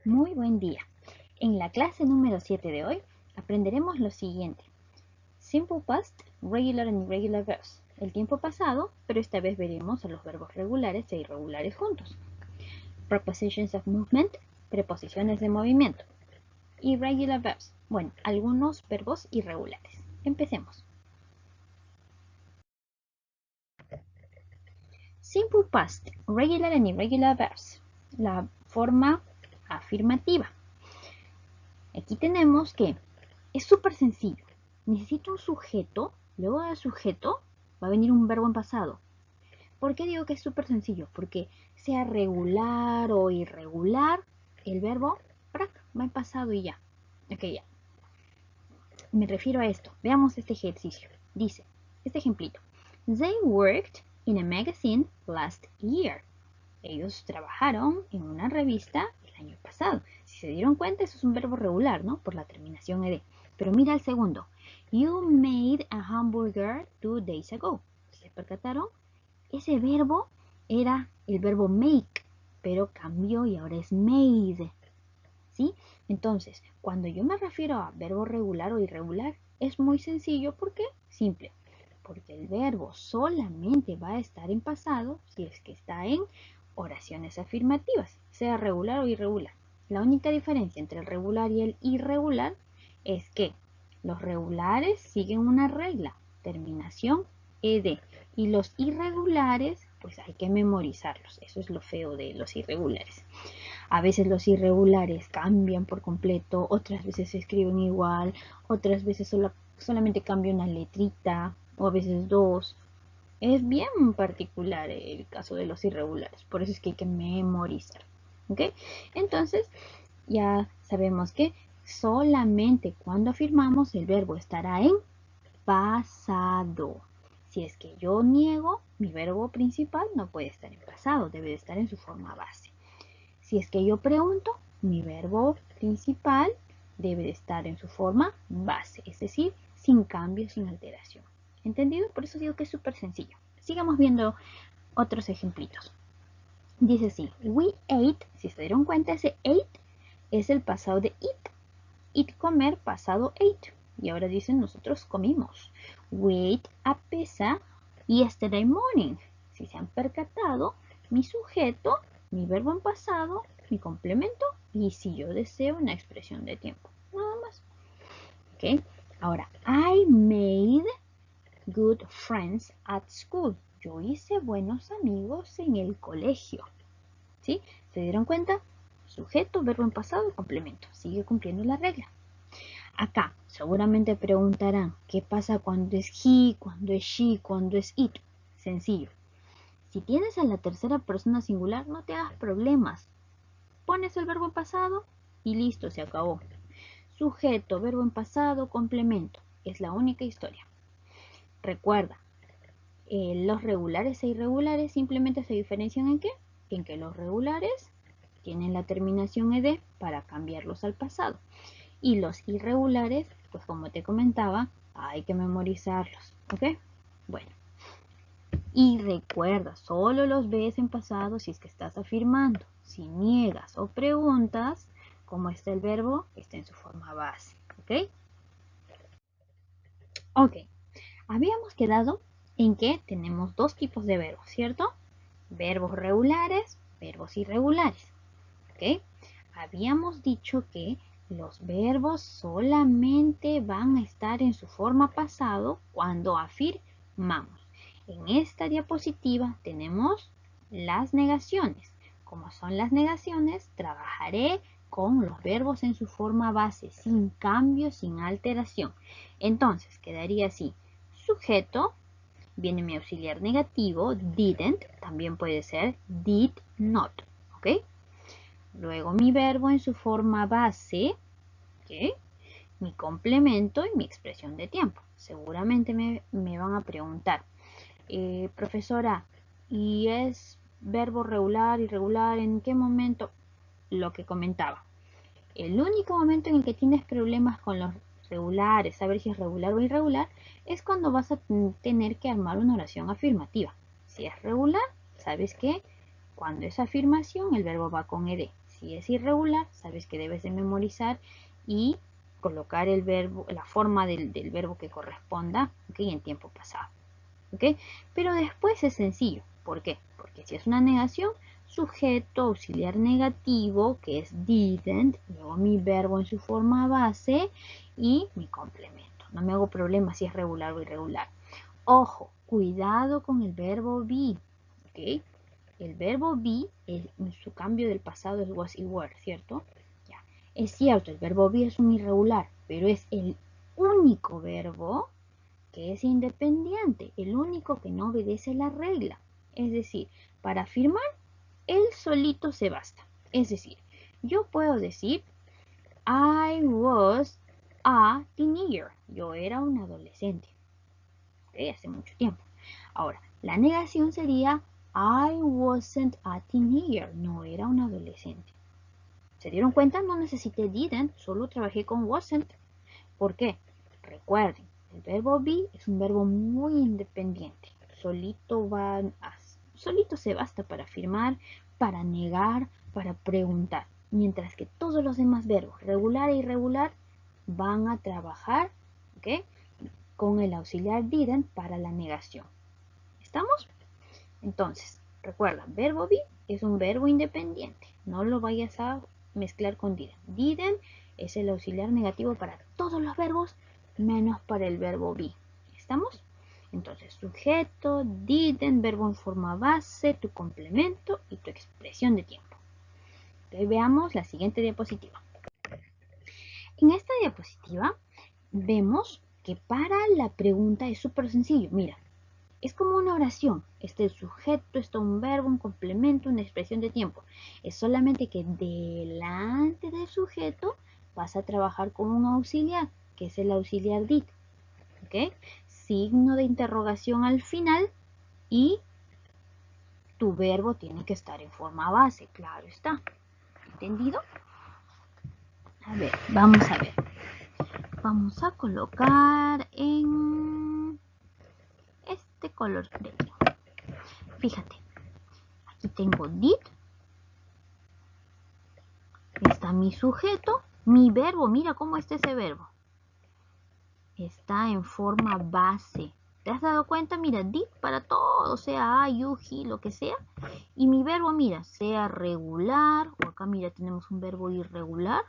Muy buen día. En la clase número 7 de hoy aprenderemos lo siguiente. Simple past, regular and irregular verbs. El tiempo pasado, pero esta vez veremos a los verbos regulares e irregulares juntos. Prepositions of movement, preposiciones de movimiento. Irregular verbs, bueno, algunos verbos irregulares. Empecemos. Simple past, regular and irregular verbs. La forma afirmativa. Aquí tenemos que es súper sencillo. Necesito un sujeto, luego del sujeto va a venir un verbo en pasado. ¿Por qué digo que es súper sencillo? Porque sea regular o irregular, el verbo va en pasado y ya. Ok, ya. Me refiero a esto. Veamos este ejercicio. Dice, este ejemplito. They worked in a magazine last year. Ellos trabajaron en una revista el año pasado. Si se dieron cuenta, eso es un verbo regular, ¿no? Por la terminación ed. Pero mira el segundo. You made a hamburger 2 days ago. ¿Se percataron? Ese verbo era el verbo make, pero cambió y ahora es made. ¿Sí? Entonces, cuando yo me refiero a verbo regular o irregular, es muy sencillo. ¿Por qué? Simple. Porque el verbo solamente va a estar en pasado si es que está en oraciones afirmativas, sea regular o irregular. La única diferencia entre el regular y el irregular es que los regulares siguen una regla, terminación ed, y los irregulares, pues hay que memorizarlos. Eso es lo feo de los irregulares. A veces los irregulares cambian por completo, otras veces se escriben igual, otras veces solamente cambia una letrita, o a veces dos. Es bien particular el caso de los irregulares, por eso es que hay que memorizar. ¿Ok? Entonces, ya sabemos que solamente cuando afirmamos el verbo estará en pasado. Si es que yo niego, mi verbo principal no puede estar en pasado, debe de estar en su forma base. Si es que yo pregunto, mi verbo principal debe de estar en su forma base, es decir, sin cambio, sin alteración. ¿Entendido? Por eso digo que es súper sencillo. Sigamos viendo otros ejemplitos. Dice así, we ate, si se dieron cuenta, ese ate es el pasado de eat. Eat, comer, pasado ate. Y ahora dicen, nosotros comimos. We ate a pizza yesterday morning. Si se han percatado, mi sujeto, mi verbo en pasado, mi complemento y si yo deseo una expresión de tiempo. Nada más. ¿Ok? Ahora, I made good friends at school. Yo hice buenos amigos en el colegio. ¿Sí? ¿Se dieron cuenta? Sujeto, verbo en pasado y complemento. Sigue cumpliendo la regla. Acá seguramente preguntarán, ¿qué pasa cuando es he, cuando es she, cuando es it? Sencillo. Si tienes a la tercera persona singular, no te hagas problemas. Pones el verbo en pasado y listo, se acabó. Sujeto, verbo en pasado, complemento. Es la única historia. Recuerda, los regulares e irregulares simplemente se diferencian ¿en qué? En que los regulares tienen la terminación ed para cambiarlos al pasado. Y los irregulares, pues como te comentaba, hay que memorizarlos. ¿Ok? Bueno. Y recuerda, solo los ves en pasado si es que estás afirmando. Si niegas o preguntas, ¿cómo está el verbo? Está en su forma base. ¿Ok? Ok. Habíamos quedado en que tenemos dos tipos de verbos, ¿cierto? Verbos regulares, verbos irregulares. ¿Ok? Habíamos dicho que los verbos solamente van a estar en su forma pasado cuando afirmamos. En esta diapositiva tenemos las negaciones. Como son las negaciones, trabajaré con los verbos en su forma base, sin cambio, sin alteración. Entonces, quedaría así. Sujeto, viene mi auxiliar negativo, didn't, también puede ser did not. ¿Ok? Luego mi verbo en su forma base, ¿okay? Mi complemento y mi expresión de tiempo. Seguramente me van a preguntar, profesora, ¿y es verbo regular, irregular? ¿En qué momento? Lo que comentaba. El único momento en el que tienes problemas con los regulares, saber si es regular o irregular, es cuando vas a tener que armar una oración afirmativa. Si es regular, sabes que cuando es afirmación el verbo va con ed. Si es irregular, sabes que debes de memorizar y colocar el verbo, la forma del verbo que corresponda, ¿ok? En tiempo pasado, ¿ok? Pero después es sencillo. ¿Por qué? Porque si es una negación, sujeto auxiliar negativo, que es didn't, luego mi verbo en su forma base y mi complemento. No me hago problema si es regular o irregular. Ojo, cuidado con el verbo be, ¿ok? El verbo be, su cambio del pasado es was y were, ¿cierto? Ya. Es cierto, el verbo be es un irregular, pero es el único verbo que es independiente, el único que no obedece la regla. Es decir, para afirmar, él solito se basta. Es decir, yo puedo decir, I was a teenager. Yo era un adolescente. ¿Okay? Hace mucho tiempo. Ahora, la negación sería, I wasn't a teenager. No era un adolescente. ¿Se dieron cuenta? No necesité didn't, solo trabajé con wasn't. ¿Por qué? Recuerden, el verbo be es un verbo muy independiente. Solito se basta para afirmar, para negar, para preguntar. Mientras que todos los demás verbos, regular e irregular, van a trabajar, ¿ok?, con el auxiliar didn't para la negación. ¿Estamos? Entonces, recuerda, verbo be es un verbo independiente. No lo vayas a mezclar con didn't. Didn't es el auxiliar negativo para todos los verbos, menos para el verbo be. ¿Estamos? Entonces, sujeto, didn't, verbo en forma base, tu complemento y tu expresión de tiempo. Entonces, veamos la siguiente diapositiva. En esta diapositiva vemos que para la pregunta es súper sencillo. Mira, es como una oración. Está el sujeto, está un verbo, un complemento, una expresión de tiempo. Es solamente que delante del sujeto vas a trabajar con un auxiliar, que es el auxiliar did. ¿Ok? Signo de interrogación al final y tu verbo tiene que estar en forma base. Claro está. ¿Entendido? A ver, vamos a ver. Vamos a colocar en este color de aquí. Fíjate, aquí tengo did, está mi sujeto, mi verbo, mira cómo está ese verbo. Está en forma base. ¿Te has dado cuenta? Mira, did para todo, sea I, you, he, lo que sea. Y mi verbo, mira, sea regular, o acá mira tenemos un verbo irregular,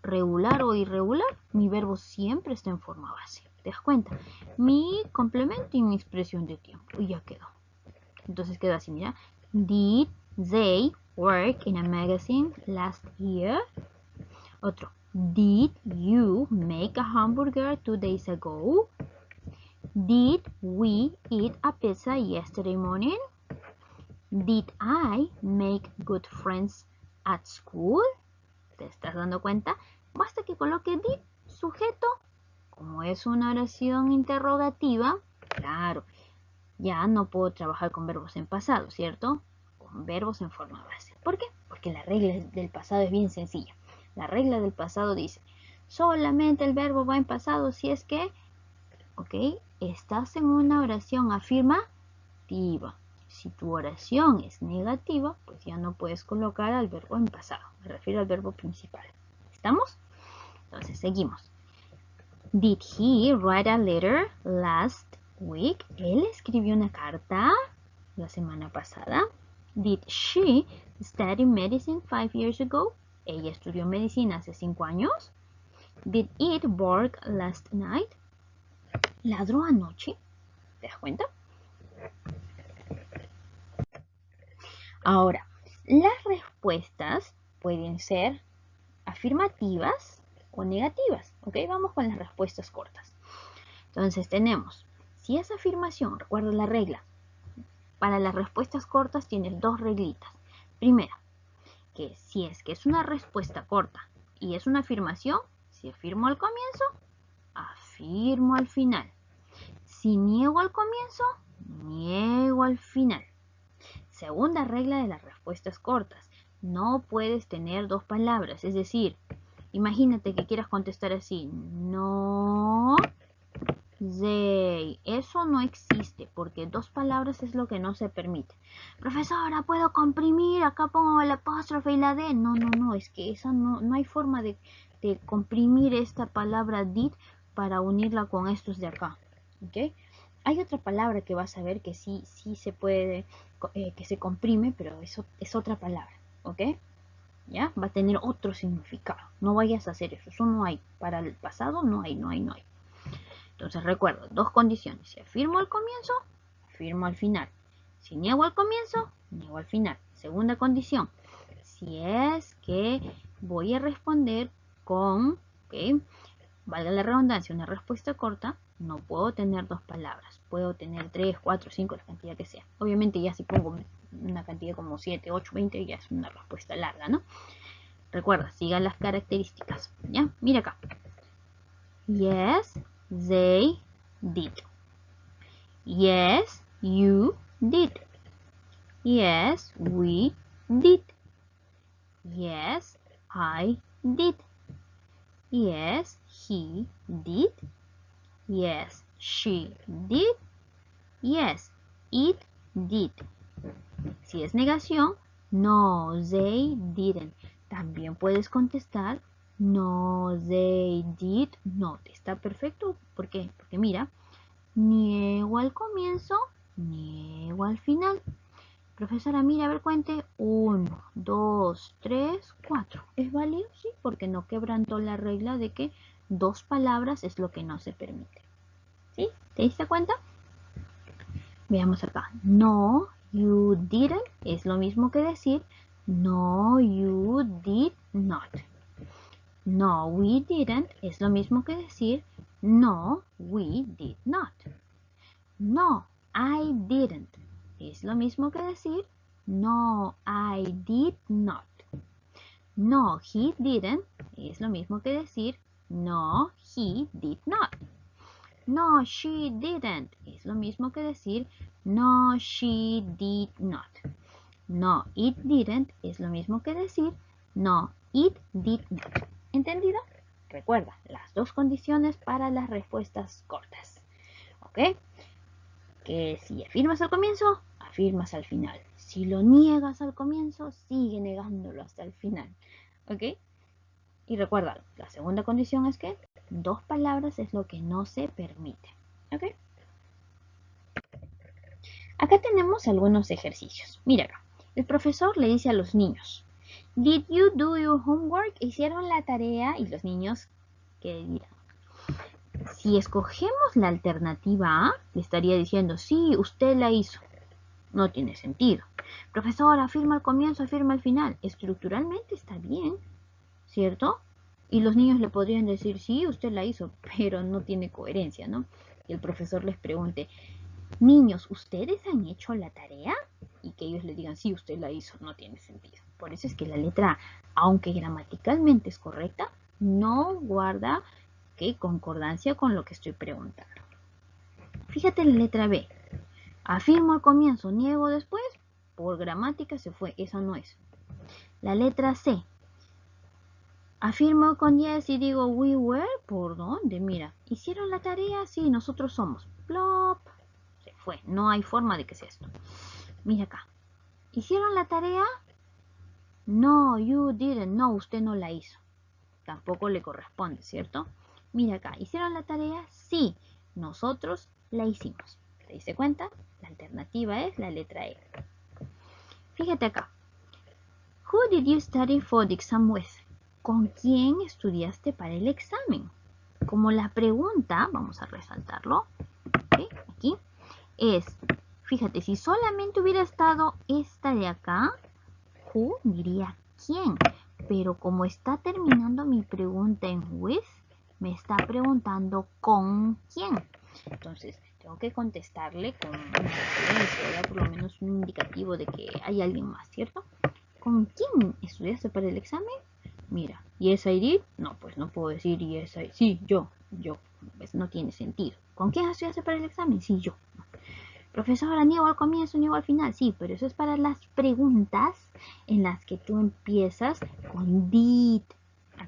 regular o irregular, mi verbo siempre está en forma base. ¿Te das cuenta? Mi complemento y mi expresión de tiempo. Y ya quedó. Entonces quedó así, mira. Did they work in a magazine last year? Otro. Did you make a hamburger 2 days ago? Did we eat a pizza yesterday morning? Did I make good friends at school? ¿Te estás dando cuenta? Basta que coloque did, sujeto. Como es una oración interrogativa, claro, ya no puedo trabajar con verbos en pasado, ¿cierto? Con verbos en forma base. ¿Por qué? Porque la regla del pasado es bien sencilla. La regla del pasado dice, solamente el verbo va en pasado si es que, ¿ok?, estás en una oración afirmativa. Si tu oración es negativa, pues ya no puedes colocar al verbo en pasado. Me refiero al verbo principal. ¿Estamos? Entonces, seguimos. Did he write a letter last week? ¿Él escribió una carta la semana pasada? Did she study medicine 5 years ago? ¿Ella estudió medicina hace 5 años? Did it bark last night? ¿Ladró anoche? ¿Te das cuenta? Ahora, las respuestas pueden ser afirmativas o negativas. ¿Ok? Vamos con las respuestas cortas. Entonces tenemos, si es afirmación, recuerda la regla. Para las respuestas cortas tienes dos reglitas. Primera, que si es que es una respuesta corta y es una afirmación, si afirmo al comienzo, afirmo al final. Si niego al comienzo, niego al final. Segunda regla de las respuestas cortas. No puedes tener dos palabras. Es decir, imagínate que quieras contestar así. No, they. Eso no existe porque dos palabras es lo que no se permite. Profesora, ¿puedo comprimir? Acá pongo el apóstrofe y la D. No, es que esa no hay forma de comprimir esta palabra did para unirla con estos de acá. ¿Ok? Hay otra palabra que vas a ver que sí se puede, que se comprime, pero eso es otra palabra. ¿Ok? ¿Ya? Va a tener otro significado. No vayas a hacer eso. Eso no hay. Para el pasado no hay. Entonces recuerdo, dos condiciones. Si afirmo al comienzo, afirmo al final. Si niego al comienzo, niego al final. Segunda condición. Si es que voy a responder con, ¿ok? Valga la redundancia, una respuesta corta, no puedo tener dos palabras. Puedo tener 3, 4, 5, la cantidad que sea. Obviamente ya si pongo una cantidad como 7, 8, 20, ya es una respuesta larga, ¿no? Recuerda, sigan las características. ¿Ya? Mira acá. Yes, they did. Yes, you did. Yes, we did. Yes, I did. Yes, he did. Yes, she did. Yes, it did. Si es negación, no, they didn't. También puedes contestar, no, they did not. Está perfecto. ¿Por qué? Porque mira, niego al comienzo, niego al final. Profesora, mira, a ver, cuente. 1, 2, 3, 4. ¿Es válido? Sí, porque no quebrantó la regla de que dos palabras es lo que no se permite. ¿Sí? ¿Te diste cuenta? Veamos acá. No, you didn't es lo mismo que decir no, you did not. No, we didn't es lo mismo que decir no, we did not. No, I didn't es lo mismo que decir no, I did not. No, he didn't es lo mismo que decir no, he did not. No, she didn't es lo mismo que decir no, she did not. No, it didn't es lo mismo que decir no, it did not. ¿Entendido? Recuerda, las dos condiciones para las respuestas cortas. ¿Ok? Que si afirmas al comienzo, afirmas al final. Si lo niegas al comienzo, sigue negándolo hasta el final. ¿Ok? Y recuerda, la segunda condición es que dos palabras es lo que no se permite. ¿Ok? Acá tenemos algunos ejercicios. Mira acá. El profesor le dice a los niños, ¿Did you do your homework? ¿Hicieron la tarea? Y los niños, ¿qué dirán? Si escogemos la alternativa A, le estaría diciendo, sí, usted la hizo. No tiene sentido. Profesor, afirma al comienzo, afirma al final. Estructuralmente está bien, ¿cierto? Y los niños le podrían decir, sí, usted la hizo, pero no tiene coherencia, ¿no? Y el profesor les pregunte, niños, ¿ustedes han hecho la tarea? Y que ellos le digan, sí, usted la hizo, no tiene sentido. Por eso es que la letra A, aunque gramaticalmente es correcta, no guarda concordancia con lo que estoy preguntando. Fíjate la letra B. Afirmo al comienzo, niego después, por gramática se fue, esa no es. La letra C. Afirmo con yes y digo we were, ¿por dónde? Mira, ¿hicieron la tarea? Sí, nosotros somos. Plop. Se fue, no hay forma de que sea esto. Mira acá. ¿Hicieron la tarea? No, you didn't. No, usted no la hizo. Tampoco le corresponde, ¿cierto? Mira acá. ¿Hicieron la tarea? Sí, nosotros la hicimos. ¿Te diste cuenta? La alternativa es la letra E. Fíjate acá. Who did you study for the exam with? ¿Con quién estudiaste para el examen? Como la pregunta, vamos a resaltarlo, ¿okay? Aquí, es, fíjate, si solamente hubiera estado esta de acá, who diría quién, pero como está terminando mi pregunta en with, me está preguntando con quién. Entonces, tengo que contestarle con una referencia, por lo menos un indicativo de que hay alguien más, ¿cierto? ¿Con quién estudiaste para el examen? Mira, ¿yes I did? No, pues no puedo decir yes I... Sí, yo. Pues no tiene sentido. ¿Con quién estudiaste para el examen? Sí, yo. Profesora, niego al comienzo, niego al final. Sí, pero eso es para las preguntas en las que tú empiezas con did.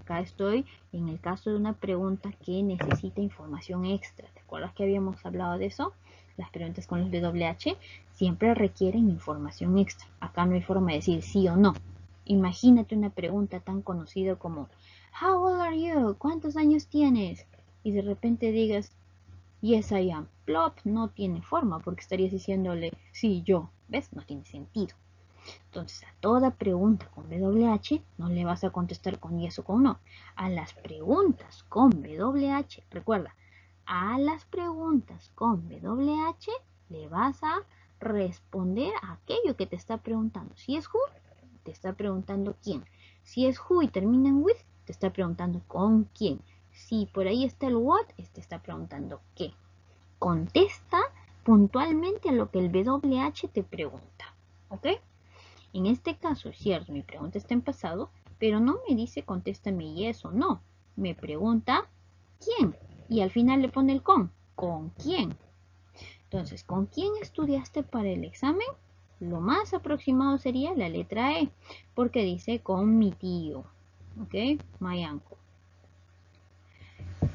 Acá estoy en el caso de una pregunta que necesita información extra. ¿Te acuerdas que habíamos hablado de eso? Las preguntas con los WH siempre requieren información extra. Acá no hay forma de decir sí o no. Imagínate una pregunta tan conocida como How old are you? ¿Cuántos años tienes? Y de repente digas Yes, I am. Plop, no tiene forma porque estarías diciéndole sí, yo. ¿Ves? No tiene sentido. Entonces, a toda pregunta con WH no le vas a contestar con yes o con no. A las preguntas con WH, recuerda, a las preguntas con WH le vas a responder a aquello que te está preguntando. Si es who, te está preguntando quién. Si es who y termina en with, te está preguntando con quién. Si por ahí está el what, te está preguntando qué. Contesta puntualmente a lo que el WH te pregunta. ¿Ok? En este caso, es cierto, mi pregunta está en pasado, pero no me dice contéstame yes o no. Me pregunta quién. Y al final le pone el con. ¿Con quién? Entonces, ¿con quién estudiaste para el examen? Lo más aproximado sería la letra E, porque dice con mi tío. ¿Ok? My uncle.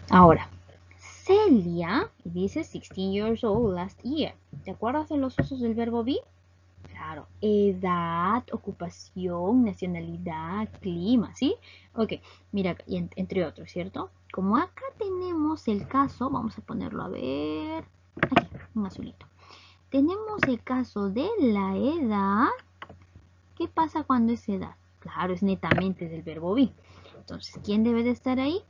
Ahora, Celia, dice 16 years old last year. ¿Te acuerdas de los usos del verbo be? Claro, edad, ocupación, nacionalidad, clima, ¿sí? Ok, mira, y entre otros, ¿cierto? Como acá tenemos el caso, vamos a ponerlo a ver, aquí, un azulito. Tenemos el caso de la edad. ¿Qué pasa cuando es edad? Claro, es netamente del verbo be. Entonces, ¿quién debe de estar ahí?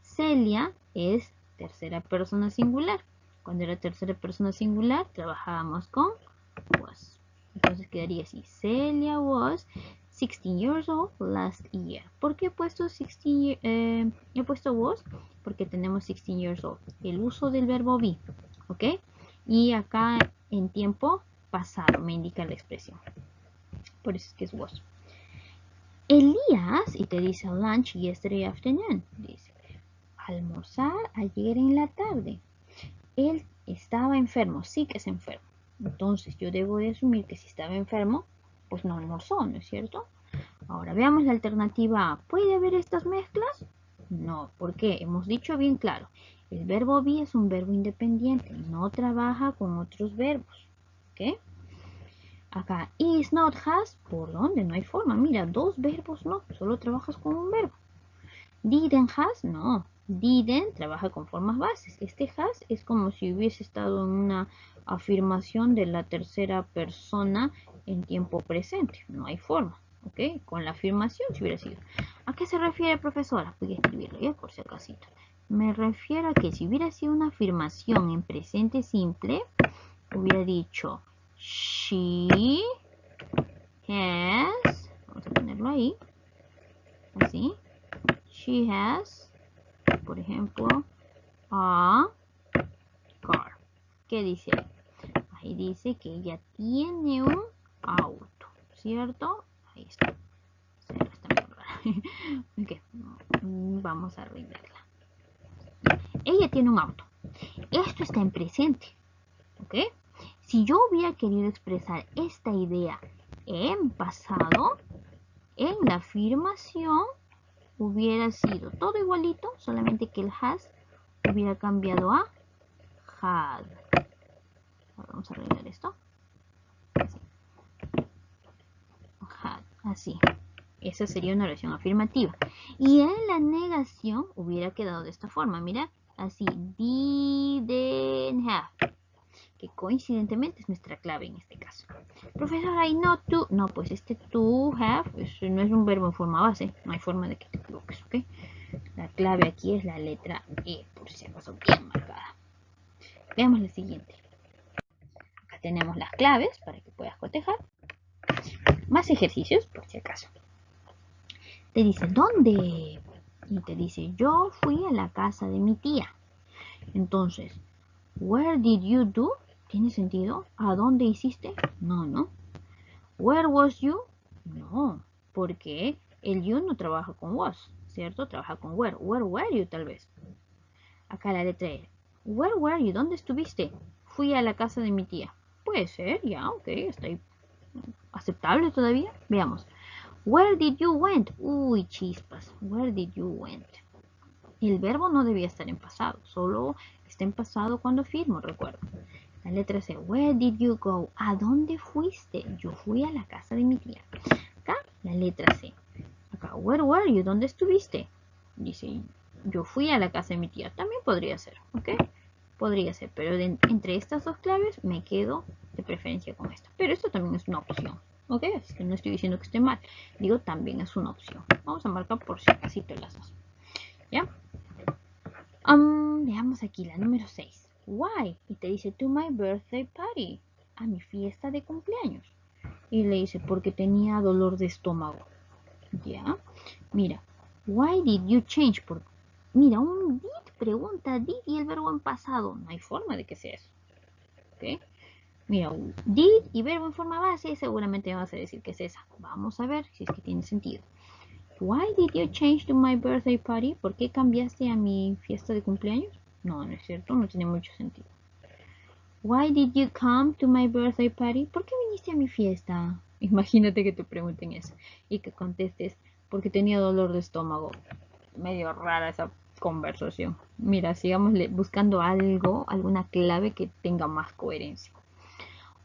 Celia es tercera persona singular. Cuando era tercera persona singular, trabajábamos con was. Entonces quedaría así. Celia was 16 years old last year. ¿Por qué he puesto 16? He puesto was porque tenemos 16 years old. El uso del verbo be. ¿Ok? Y acá en tiempo pasado me indica la expresión. Por eso es que es was. Elías, y te dice lunch yesterday afternoon. Dice, almorzar ayer en la tarde. Él estaba enfermo, sí que es enfermo. Entonces yo debo de asumir que si estaba enfermo, pues no almorzó, ¿no es cierto? Ahora veamos la alternativa A. ¿Puede haber estas mezclas? No, porque hemos dicho bien claro, el verbo be es un verbo independiente, no trabaja con otros verbos. ¿Ok? Acá, is, not, has, ¿por dónde? No hay forma. Mira, dos verbos no, solo trabajas con un verbo. Didn't, has, no. Didn't trabaja con formas bases. Este has es como si hubiese estado en una afirmación de la tercera persona en tiempo presente. No hay forma. ¿Ok? Con la afirmación si hubiera sido. ¿A qué se refiere, profesora? Voy a escribirlo ya por si acaso. Me refiero a que si hubiera sido una afirmación en presente simple, hubiera dicho she has, vamos a ponerlo ahí, así, she has, por ejemplo, a car. ¿Qué dice ahí? Ahí dice que ella tiene un auto, ¿cierto? Ahí está. Okay. Vamos a arreglarla. Ella tiene un auto. Esto está en presente. ¿Ok? Si yo hubiera querido expresar esta idea en pasado, en la afirmación hubiera sido todo igualito, solamente que el has hubiera cambiado a had. Ahora vamos a arreglar esto. Así. Had, así. Esa sería una oración afirmativa. Y en la negación hubiera quedado de esta forma. Mira, así. Didn't have. Que coincidentemente es nuestra clave en este caso. Profesor, I know to. No, pues este to have no es un verbo en forma base. No hay forma de que te equivoques, ¿ok? La clave aquí es la letra E, por si acaso bien marcada. Veamos la siguiente. Acá tenemos las claves para que puedas cotejar. Más ejercicios, por si acaso. Te dice, ¿dónde? Y te dice, yo fui a la casa de mi tía. Entonces, where did you do? ¿Tiene sentido? ¿A dónde hiciste? No, ¿no? Where was you? No, porque el you no trabaja con was, ¿cierto? Trabaja con where. Where were you, tal vez. Acá la letra E. Where were you? ¿Dónde estuviste? Fui a la casa de mi tía. Puede ser, ya, ok, está ahí aceptable todavía. Veamos. Where did you went? Uy, chispas. Where did you went? El verbo no debía estar en pasado, solo está en pasado cuando firmo, recuerdo. La letra C. Where did you go? ¿A dónde fuiste? Yo fui a la casa de mi tía. Acá, la letra C. Acá, where were you? ¿Dónde estuviste? Dice, yo fui a la casa de mi tía. También podría ser, ¿ok? Podría ser, pero entre estas dos claves me quedo de preferencia con esta. Pero esto también es una opción, ¿ok? Así que no estoy diciendo que esté mal. Digo, también es una opción. Vamos a marcar por si acaso las dos. ¿Ya? Veamos aquí la número 6. Why? Y te dice, to my birthday party. A mi fiesta de cumpleaños. Y le dice, porque tenía dolor de estómago. ¿Ya? Mira, why did you change? Mira, un did pregunta did y el verbo en pasado. No hay forma de que sea eso. ¿Ok? Mira, did y verbo en forma base, seguramente me vas a decir que es esa. Vamos a ver si es que tiene sentido. Why did you change to my birthday party? ¿Por qué cambiaste a mi fiesta de cumpleaños? No, no es cierto, no tiene mucho sentido. Why did you come to my birthday party? ¿Por qué viniste a mi fiesta? Imagínate que te pregunten eso y que contestes porque tenía dolor de estómago. Medio rara esa conversación. Mira, sigamos buscando algo, alguna clave que tenga más coherencia.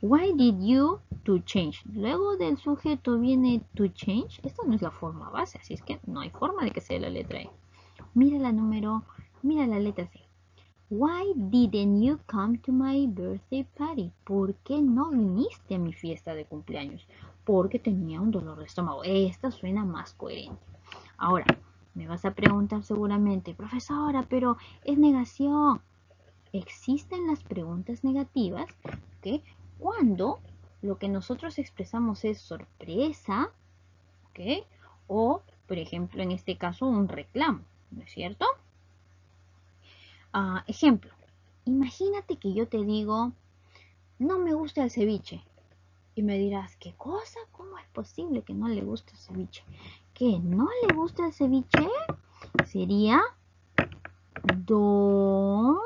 Why did you to change? Luego del sujeto viene to change. Esta no es la forma base, así es que no hay forma de que sea la letra E. Mira la letra C. Why didn't you come to my birthday party? ¿Por qué no viniste a mi fiesta de cumpleaños? Porque tenía un dolor de estómago. Esta suena más coherente. Ahora, me vas a preguntar seguramente, profesora, pero es negación. Existen las preguntas negativas, ¿ok? Cuando lo que nosotros expresamos es sorpresa, ¿ok? O, por ejemplo, en este caso, un reclamo, ¿no es cierto? Ejemplo, imagínate que yo te digo, no me gusta el ceviche. Y me dirás, ¿qué cosa? ¿Cómo es posible que no le guste el ceviche? ¿Que no le gusta el ceviche? Sería don't,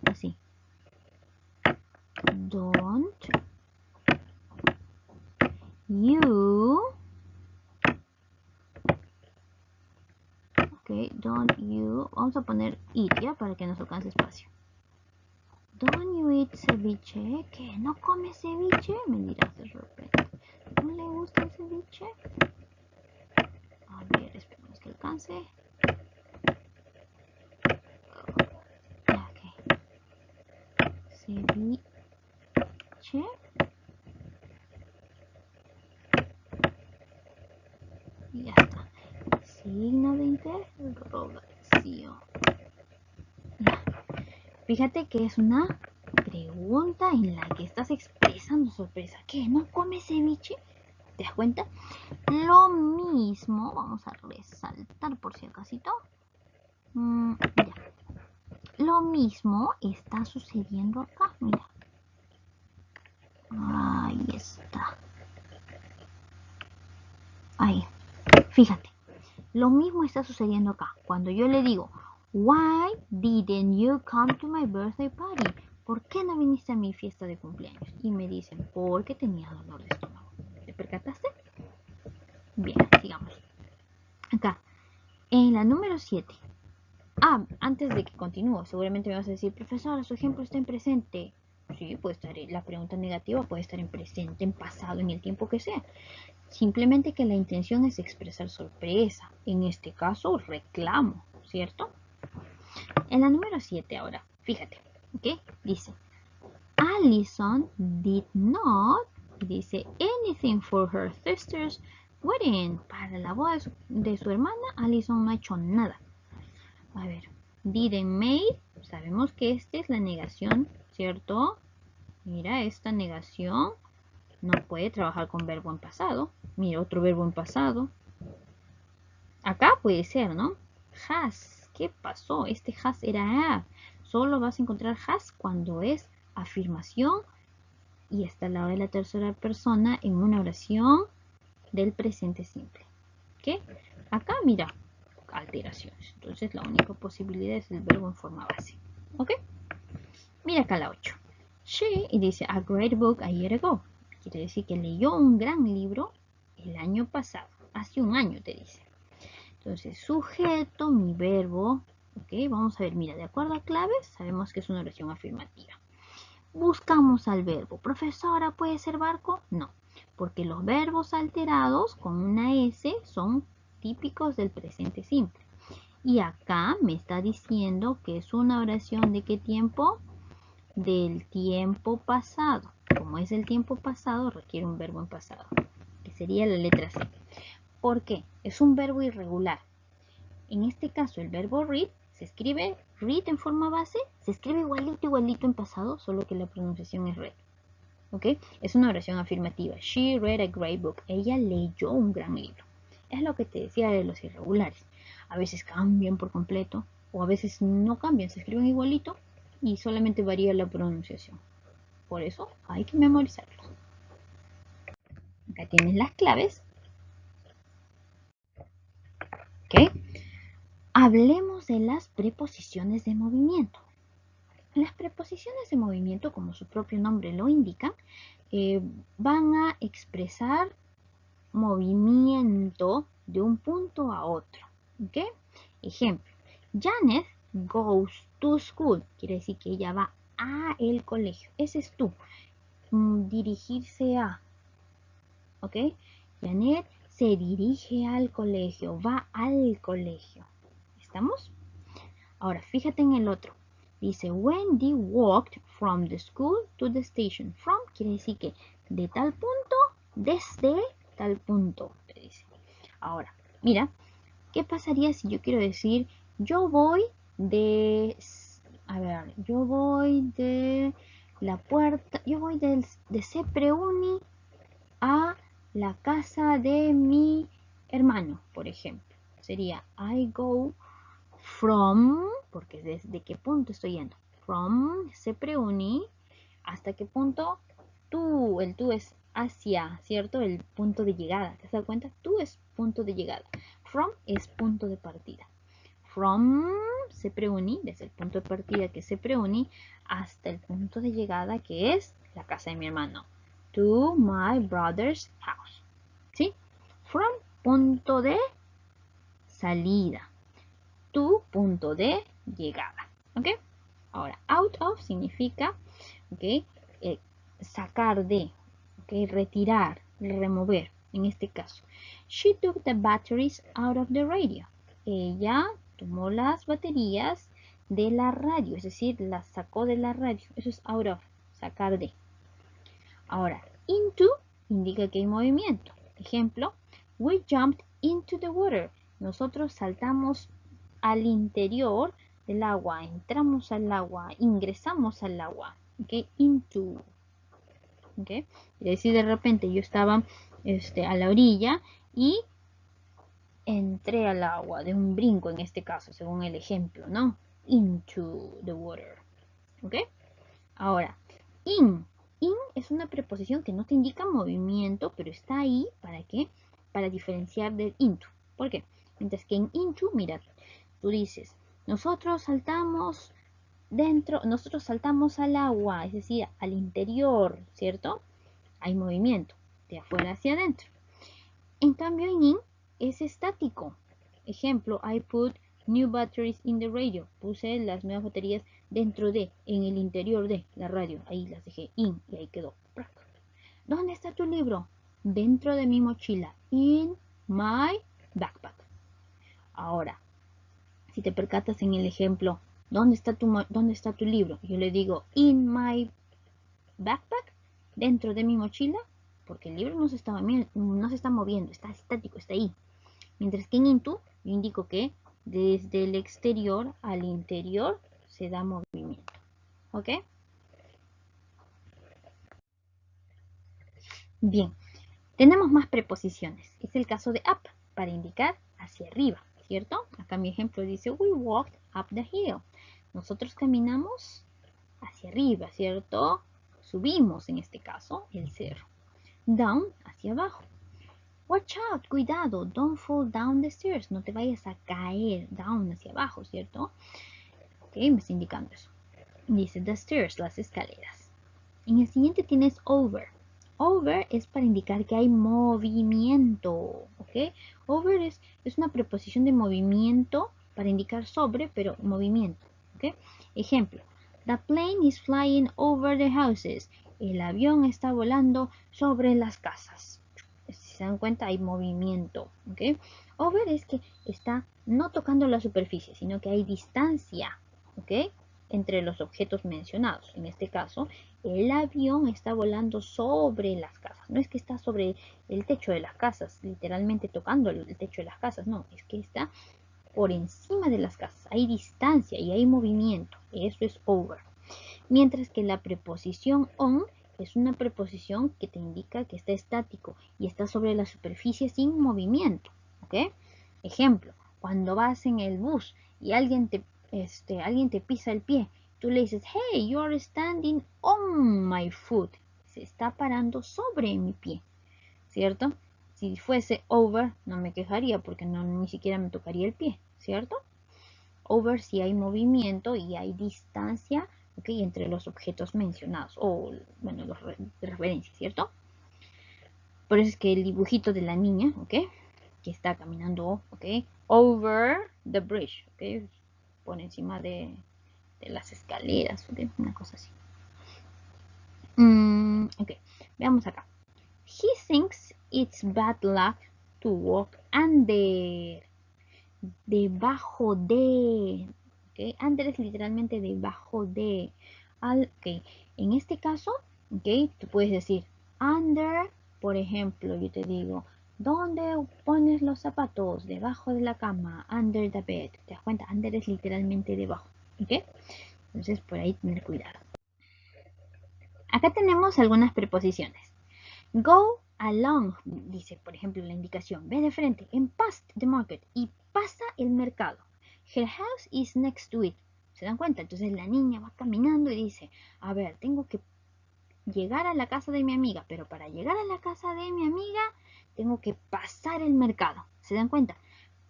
así, don't you, ok, don't you, vamos a poner eat, ¿ya? Para que nos alcance espacio. Don't you eat ceviche? ¿Que no come ceviche? Me dirás de repente. ¿No le gusta el ceviche? A ver, esperemos que alcance. Ok. Ceviche. Y ya está. Signo de interrogación. Ya. Fíjate que es una pregunta en la que estás expresando sorpresa. ¿Qué? ¿No come ceviche? ¿Te das cuenta? Lo mismo, vamos a resaltar por si acasito. Ya. Lo mismo está sucediendo acá, mira. Ahí está. Ahí. Fíjate. Lo mismo está sucediendo acá. Cuando yo le digo, why didn't you come to my birthday party? ¿Por qué no viniste a mi fiesta de cumpleaños? Y me dicen, porque tenía dolor de estómago. ¿Te percataste? Bien, sigamos. Acá, en la número 7. Antes de que continúe, seguramente me vas a decir, profesora, su ejemplo está en presente. Sí, puede estar, la pregunta negativa puede estar en presente, en pasado, en el tiempo que sea. Simplemente que la intención es expresar sorpresa. En este caso, reclamo, ¿cierto? En la número 7 ahora, fíjate, ¿ok? Dice, Allison did not, dice, anything for her sister's wedding. Para la boda de su hermana, Allison no ha hecho nada. A ver, didn't made, sabemos que esta es la negación, ¿cierto? Mira, esta negación no puede trabajar con verbo en pasado. Mira, otro verbo en pasado. Acá puede ser, ¿no? Has. ¿Qué pasó? Este has era have. Solo vas a encontrar has cuando es afirmación y está al lado de la tercera persona en una oración del presente simple. ¿Ok? Acá, mira, alteraciones. Entonces, la única posibilidad es el verbo en forma base. ¿Ok? Mira acá la 8. She, y dice, a great book a year ago. Quiere decir que leyó un gran libro el año pasado. hace un año, te dice. Entonces, sujeto, mi verbo. Ok, vamos a ver, mira, de acuerdo a claves, sabemos que es una oración afirmativa. Buscamos al verbo. Profesora, ¿puede ser barco? No, porque los verbos alterados con una S son típicos del presente simple. Y acá me está diciendo que es una oración ¿de qué tiempo? Del tiempo pasado. Como es el tiempo pasado, requiere un verbo en pasado, que sería la letra C. ¿Por qué? Es un verbo irregular. En este caso, el verbo read se escribe read en forma base, se escribe igualito en pasado, solo que la pronunciación es read. ¿Ok? Es una oración afirmativa. She read a great book. Ella leyó un gran libro. Es lo que te decía de los irregulares. A veces cambian por completo o a veces no cambian, se escriben igualito y solamente varía la pronunciación. Por eso hay que memorizarlo. Acá tienes las claves. ¿Ok? Hablemos de las preposiciones de movimiento. Las preposiciones de movimiento, como su propio nombre lo indica, van a expresar movimiento de un punto a otro. ¿Ok? Ejemplo, Janet goes to school. Quiere decir que ella va a el colegio. Ese es tú. Dirigirse a. ¿Ok? Janet se dirige al colegio. Va al colegio. ¿Estamos? Ahora, fíjate en el otro. Dice, Wendy walked from the school to the station. From quiere decir que de tal punto, desde tal punto, te dice. Ahora, mira, ¿qué pasaría si yo quiero decir, yo voy de, yo voy de la puerta, yo voy de Sepreuni a la casa de mi hermano, por ejemplo. Sería, I go from, porque desde qué punto estoy yendo. From Sepreuni, ¿hasta qué punto? Tú, el tú es hacia, ¿cierto? El punto de llegada. ¿Te has dado cuenta? Tú es punto de llegada. From es punto de partida. From Sepreuni, desde el punto de partida que es Sepreuni, hasta el punto de llegada que es la casa de mi hermano. To my brother's house. ¿Sí? From, punto de salida. Tu punto de llegada. ¿Ok? Ahora, out of significa, ¿ok? Sacar de, ¿ok? Retirar, remover, en este caso. She took the batteries out of the radio. Ella tomó las baterías de la radio, es decir, las sacó de la radio. Eso es out of, sacar de. Ahora, into indica que hay movimiento. Ejemplo, we jumped into the water. Nosotros saltamos al interior del agua, entramos al agua, ingresamos al agua. ¿Ok? Into. ¿Ok? Quiere decir, de repente yo estaba a la orilla y entré al agua de un brinco en este caso, según el ejemplo, ¿no? Into the water. ¿Ok? Ahora, in. In es una preposición que no te indica movimiento, pero está ahí ¿para qué? Para diferenciar del into. ¿Por qué? Mientras que en into, mira, tú dices, nosotros saltamos al agua, es decir, al interior, ¿cierto? Hay movimiento de afuera hacia adentro. En cambio, en in es estático. Ejemplo, I put new batteries in the radio. Puse las nuevas baterías dentro de, en el interior de la radio. Ahí las dejé in y ahí quedó. ¿Dónde está tu libro? Dentro de mi mochila. In my backpack. Ahora, si te percatas en el ejemplo, ¿dónde está tu libro? Yo le digo, in my backpack, dentro de mi mochila, porque el libro no se está moviendo, está estático, está ahí. Mientras que en into, yo indico que desde el exterior al interior se da movimiento. ¿Ok? Bien, tenemos más preposiciones. Es el caso de up, para indicar hacia arriba, ¿cierto? Acá mi ejemplo dice, we walked up the hill. Nosotros caminamos hacia arriba, ¿cierto? Subimos, en este caso, el cerro. Down, hacia abajo. Watch out, cuidado, don't fall down the stairs. No te vayas a caer, down, hacia abajo, ¿cierto? Ok, me está indicando eso. Dice the stairs, las escaleras. En el siguiente tienes over. Over es para indicar que hay movimiento, ¿ok? Over es una preposición de movimiento para indicar sobre, pero movimiento, ¿ok? Ejemplo, the plane is flying over the houses. El avión está volando sobre las casas. Si se dan cuenta, hay movimiento, ¿ok? Over es que está no tocando la superficie, sino que hay distancia, ¿ok? Entre los objetos mencionados. En este caso, el avión está volando sobre las casas. No es que está sobre el techo de las casas, literalmente tocando el techo de las casas. No, es que está por encima de las casas. Hay distancia y hay movimiento. Eso es over. Mientras que la preposición on es una preposición que te indica que está estático y está sobre la superficie sin movimiento. ¿Ok? Ejemplo, cuando vas en el bus y alguien te pisa el pie, tú le dices, hey, you are standing on my foot. Se está parando sobre mi pie, ¿cierto? Si fuese over, no me quejaría porque no, ni siquiera me tocaría el pie, ¿cierto? Over si hay movimiento y hay distancia, ¿ok? Entre los objetos mencionados, o bueno, los de referencia, ¿cierto? Por eso es que el dibujito de la niña, ¿ok? Que está caminando, ¿ok? Over the bridge, ¿ok? Por encima de las escaleras, ¿ok? Una cosa así. Ok, veamos acá. He thinks it's bad luck to walk under. Debajo de. ¿Ok? Under es literalmente debajo de. Ok, en este caso, ¿ok? Tú puedes decir under, por ejemplo, yo te digo, ¿dónde pones los zapatos? Debajo de la cama, under the bed. ¿Te das cuenta? Under es literalmente debajo, ¿ok? Entonces, por ahí tener cuidado. Acá tenemos algunas preposiciones. Go along, dice, por ejemplo, la indicación. Ve de frente, and past the market. Y pasa el mercado. Her house is next to it. ¿Se dan cuenta? Entonces la niña va caminando y dice, a ver, tengo que llegar a la casa de mi amiga, pero para llegar a la casa de mi amiga tengo que pasar el mercado. ¿Se dan cuenta?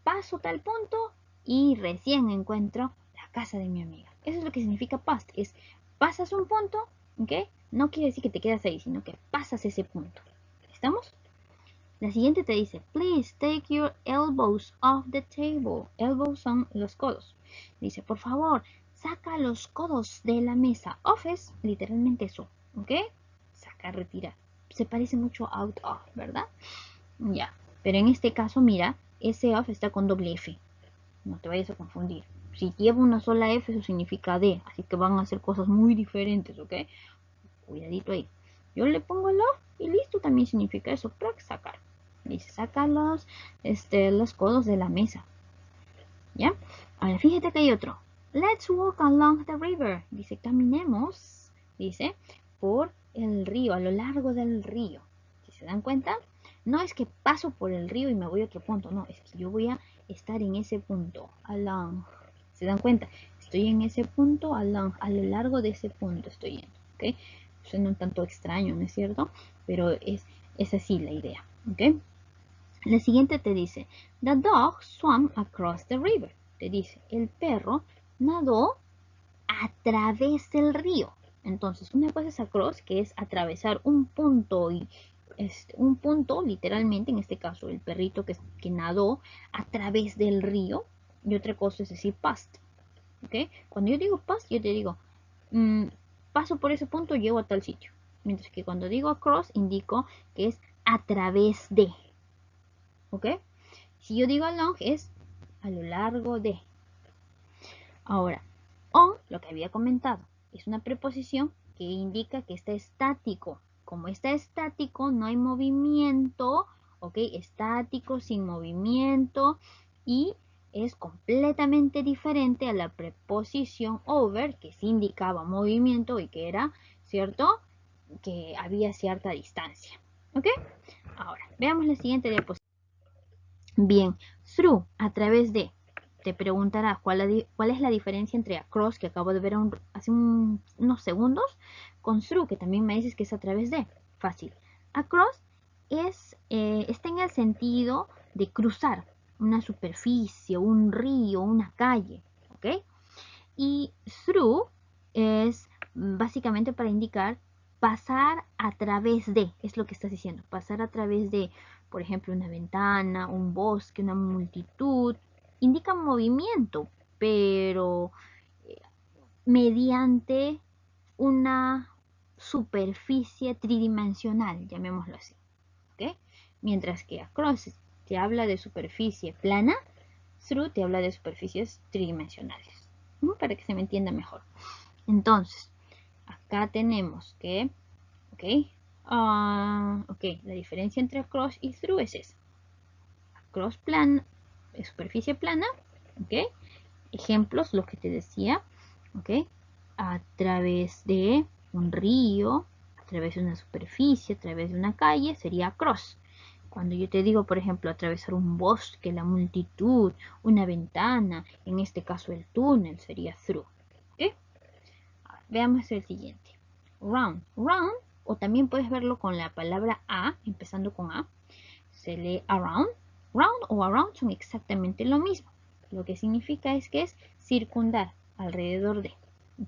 Paso tal punto y recién encuentro la casa de mi amiga. Eso es lo que significa past. Es pasas un punto, ¿ok? No quiere decir que te quedas ahí, sino que pasas ese punto. ¿Estamos? La siguiente te dice, please take your elbows off the table. Elbows son los codos. Dice, por favor, saca los codos de la mesa. Off es literalmente eso, ¿ok? Saca, retirar. Se parece mucho a out of, ¿verdad? Ya, pero en este caso, mira, ese off está con doble F. No te vayas a confundir. Si lleva una sola F, eso significa D. Así que van a ser cosas muy diferentes, ¿ok? Cuidadito ahí. Yo le pongo el off y listo, también significa eso, sacar. Dice, saca los codos de la mesa. ¿Ya? Ahora, fíjate que hay otro. Let's walk along the river. Dice, caminemos, dice, por el río, a lo largo del río. Si se dan cuenta, no es que paso por el río y me voy a otro punto, no, es que yo voy a estar en ese punto, along. ¿Se dan cuenta? Estoy en ese punto, along, a lo largo de ese punto estoy yendo, ¿ok? Suena un tanto extraño, ¿no es cierto? Pero es así la idea, ¿ok? La siguiente te dice, the dog swam across the river. Te dice, el perro nadó a través del río. Entonces, una cosa es across, que es atravesar un punto y un punto, literalmente, en este caso, el perrito que nadó a través del río. Y otra cosa es decir past. ¿Ok? Cuando yo digo past, yo te digo, paso por ese punto, llego a tal sitio. Mientras que cuando digo across, indico que es a través de. ¿Ok? Si yo digo along, es a lo largo de. Ahora, on, lo que había comentado, es una preposición que indica que está estático. Como está estático, no hay movimiento, ¿ok? Estático, sin movimiento, y es completamente diferente a la preposición over, que sí indicaba movimiento y que era, ¿cierto? Que había cierta distancia, ¿ok? Ahora, veamos la siguiente diapositiva. Bien, through, a través de. Te preguntarás cuál es la diferencia entre across, que acabo de ver hace unos segundos, con through, que también me dices que es a través de. Fácil. Across está en el sentido de cruzar una superficie, un río, una calle. ¿Ok? Y through es básicamente para indicar pasar a través de, es lo que estás diciendo, pasar a través de, por ejemplo, una ventana, un bosque, una multitud, indica movimiento, pero mediante una superficie tridimensional, llamémoslo así. ¿Okay? Mientras que across te habla de superficie plana, through te habla de superficies tridimensionales. Para que se me entienda mejor. Entonces, acá tenemos que, la diferencia entre across y through es esa. Across plana, superficie plana, ejemplos, los que te decía, a través de un río, a través de una superficie, a través de una calle, sería across. Cuando yo te digo, por ejemplo, atravesar un bosque, la multitud, una ventana, en este caso el túnel, sería through. Veamos el siguiente. Round. Round, o también puedes verlo con la palabra a, empezando con a, se lee around. Round o around son exactamente lo mismo. Lo que significa es que es circundar, alrededor de.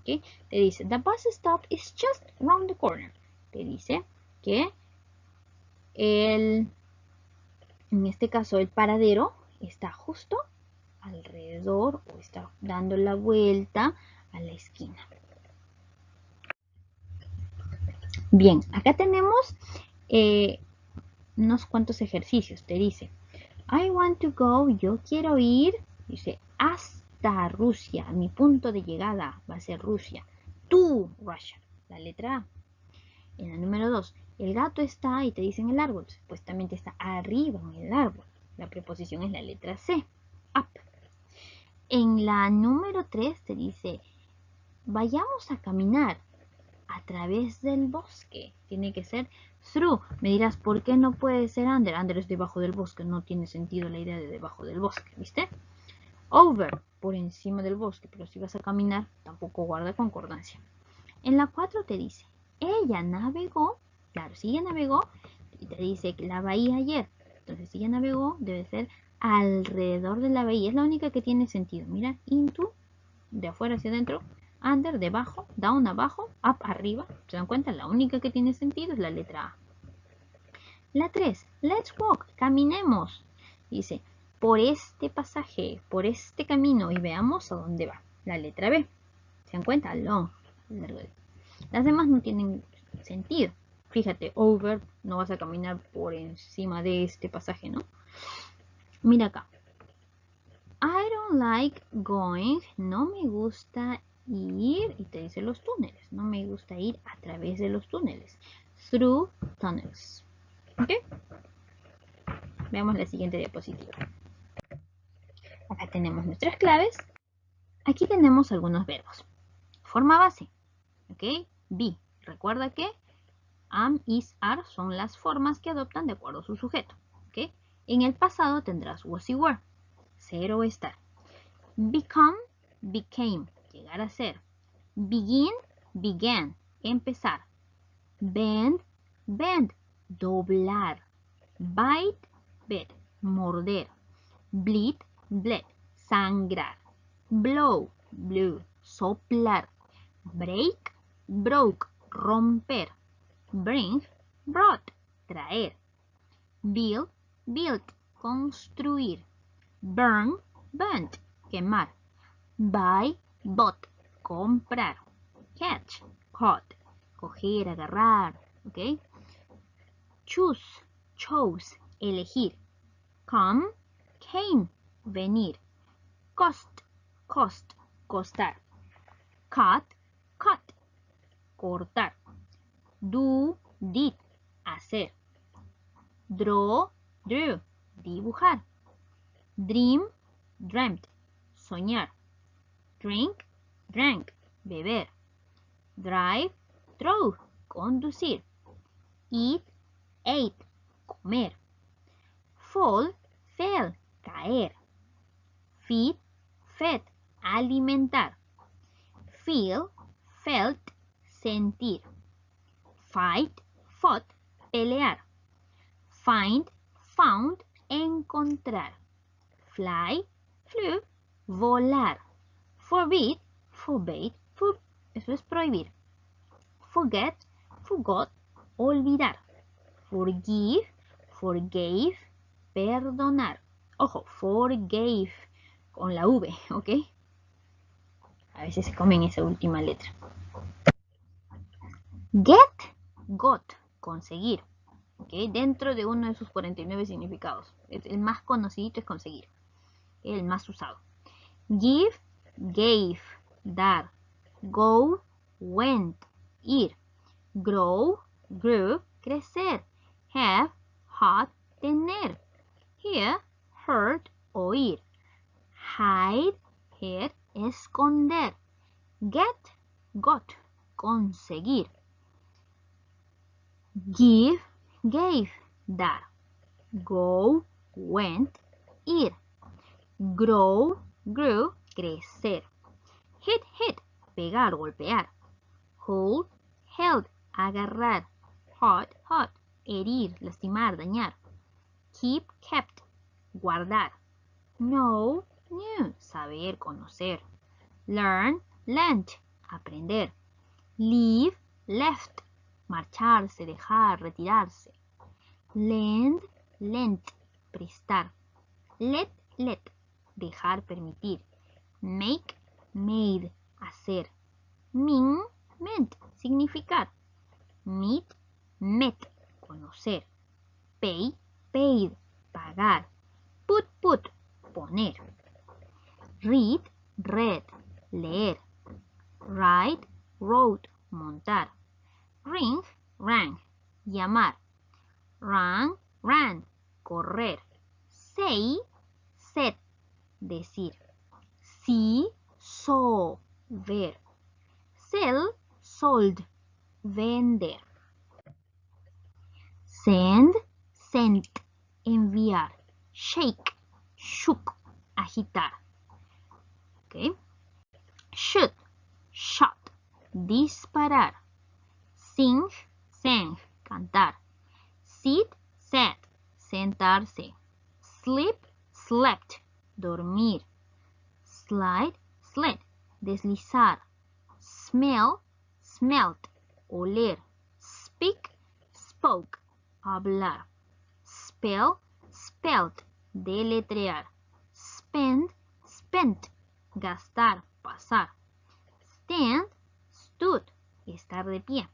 Te dice, the bus stop is just round the corner. Te dice que en este caso el paradero está justo alrededor o está dando la vuelta a la esquina. Bien, acá tenemos unos cuantos ejercicios. Te dice, I want to go, yo quiero ir, dice, hasta Rusia. Mi punto de llegada va a ser Rusia. To Russia, la letra A. En la número 2, el gato está y te dice en el árbol. Supuestamente está arriba en el árbol. La preposición es la letra C, up. En la número 3 te dice, vayamos a caminar a través del bosque. Tiene que ser through. Me dirás, ¿por qué no puede ser under? Under es debajo del bosque. No tiene sentido la idea de debajo del bosque, ¿viste? Over, por encima del bosque. Pero si vas a caminar, tampoco guarda concordancia. En la 4 te dice, ella navegó. Claro, si ella navegó, y te dice que la bahía ayer. Entonces, si ella navegó, debe ser alrededor de la bahía. Es la única que tiene sentido. Mira, into, de afuera hacia adentro. Under, debajo, down, abajo, up, arriba. ¿Se dan cuenta? La única que tiene sentido es la letra A. La 3, let's walk, caminemos. Dice, por este pasaje, por este camino y veamos a dónde va. La letra B. ¿Se dan cuenta? Long. Las demás no tienen sentido. Fíjate, over, no vas a caminar por encima de este pasaje, ¿no? Mira acá. I don't like going, no me gusta ir, y te dice los túneles, no me gusta ir a través de los túneles, through tunnels. ¿Ok? Veamos la siguiente diapositiva. Acá tenemos nuestras claves. Aquí tenemos algunos verbos. Forma base, ¿ok? Be. Recuerda que am, is, are son las formas que adoptan de acuerdo a su sujeto, ¿ok? En el pasado tendrás was y were, ser o estar. Become, became, llegar a ser. Begin, began, empezar. Bend, bend, doblar. Bite, bite, morder. Bleed, bled, sangrar. Blow, blew, soplar. Break, broke, romper. Bring, brought, traer. Build, built, construir. Burn, burnt, quemar. Buy, bought, comprar. Catch, caught, coger, agarrar, ¿ok? Choose, chose, elegir. Come, came, venir. Cost, cost, costar. Cut, cut, cortar. Do, did, hacer. Draw, drew, dibujar. Dream, dreamt, soñar. Drink, drank, beber. Drive, drove, conducir. Eat, ate, comer. Fall, fell, caer. Feed, fed, alimentar. Feel, felt, sentir. Fight, fought, pelear. Find, found, encontrar. Fly, flew, volar. Forbid, forbade, eso es prohibir. Forget, forgot, olvidar. Forgive, forgave, perdonar. Ojo, forgave, con la V, ¿ok? A veces se comen esa última letra. Get, got, conseguir. ¿Okay? Dentro de uno de sus 49 significados. El más conocido es conseguir. El más usado. Give, gave, dar. Go, went, ir. Grow, grew, crecer. Have, had, tener. Hear, heard, oír. Hide, hid, esconder. Get, got, conseguir. Give, gave, dar. Go, went, ir. Grow, grew, crecer. Hit, pegar, golpear. Hold, held, agarrar. Hurt, herir, lastimar, dañar. Keep, kept, guardar. Know, knew, saber, conocer. Learn, learnt, aprender. Leave, left, marcharse, dejar, retirarse. Lend, lent, prestar. Let, dejar, permitir. Make, made, hacer. Mean, meant, significar. Meet, met, conocer. Pay, paid, pagar. Put, poner. Read, read, leer. Ride, rode, montar. Ring, rang, llamar. Run, ran, correr. Say, said, decir. See, saw, ver. Sell, sold, vender. Send, sent, enviar. Shake, shook, agitar. ¿Okay? Shoot, shot, disparar. Sing, sang, cantar. Sit, sat, sentarse. Sleep, slept, dormir. Slide, sled, deslizar. Smell, smelt, oler. Speak, spoke, hablar. Spell, spelt, deletrear. Spend, spent, gastar, pasar. Stand, stood, estar de pie.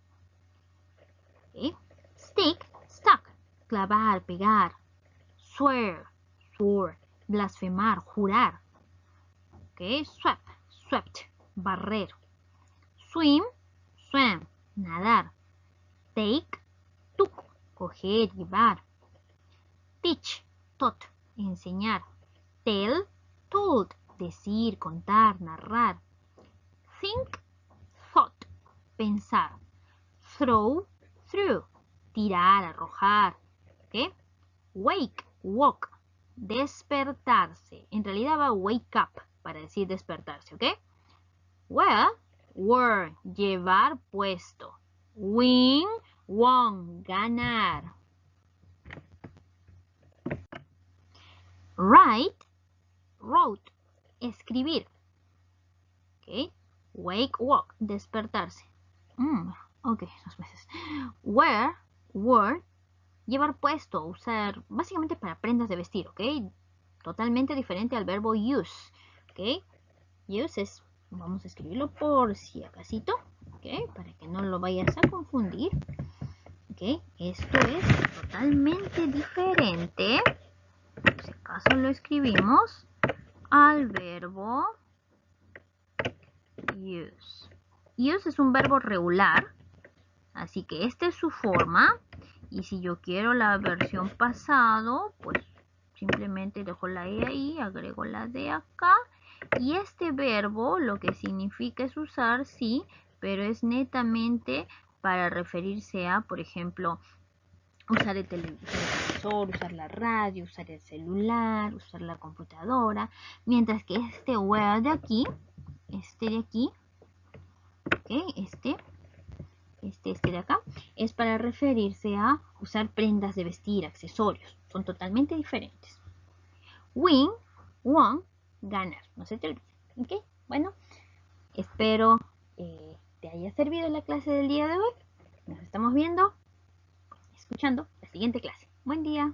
¿Okay? Stick, stuck, clavar, pegar. Swear, swore, blasfemar, jurar. ¿Okay? Swap, swept, barrer. Swim, swam, nadar. Take, took, coger, llevar. Teach, taught, enseñar. Tell, told, decir, contar, narrar. Think, thought, pensar. Throw, threw, tirar, arrojar. ¿Okay? Wake, woke, despertarse. En realidad va wake up para decir despertarse, ¿ok? Wear, wear, llevar puesto. Win, won, ganar. Write, wrote, escribir. ¿Ok? Wake, woke, despertarse. Ok, 2 veces. Wear, wore, llevar puesto, usar, básicamente para prendas de vestir, ¿ok? Totalmente diferente al verbo use, ¿ok? Use es, vamos a escribirlo por si acasito, ¿ok? Para que no lo vayas a confundir, ¿ok? Esto es totalmente diferente, por si acaso lo escribimos, al verbo use. Use es un verbo regular, así que esta es su forma. Y si yo quiero la versión pasado, pues simplemente dejo la E ahí, agrego la D acá. Y este verbo lo que significa es usar, sí, pero es netamente para referirse a, por ejemplo, usar el televisor, usar la radio, usar el celular, usar la computadora. Mientras que este wear de aquí, ¿ok? Este de acá, es para referirse a usar prendas de vestir, accesorios. Son totalmente diferentes. Win, won, ganar. No se te olvide. ¿Ok? Bueno, espero te haya servido la clase del día de hoy. Nos estamos viendo, escuchando la siguiente clase. Buen día.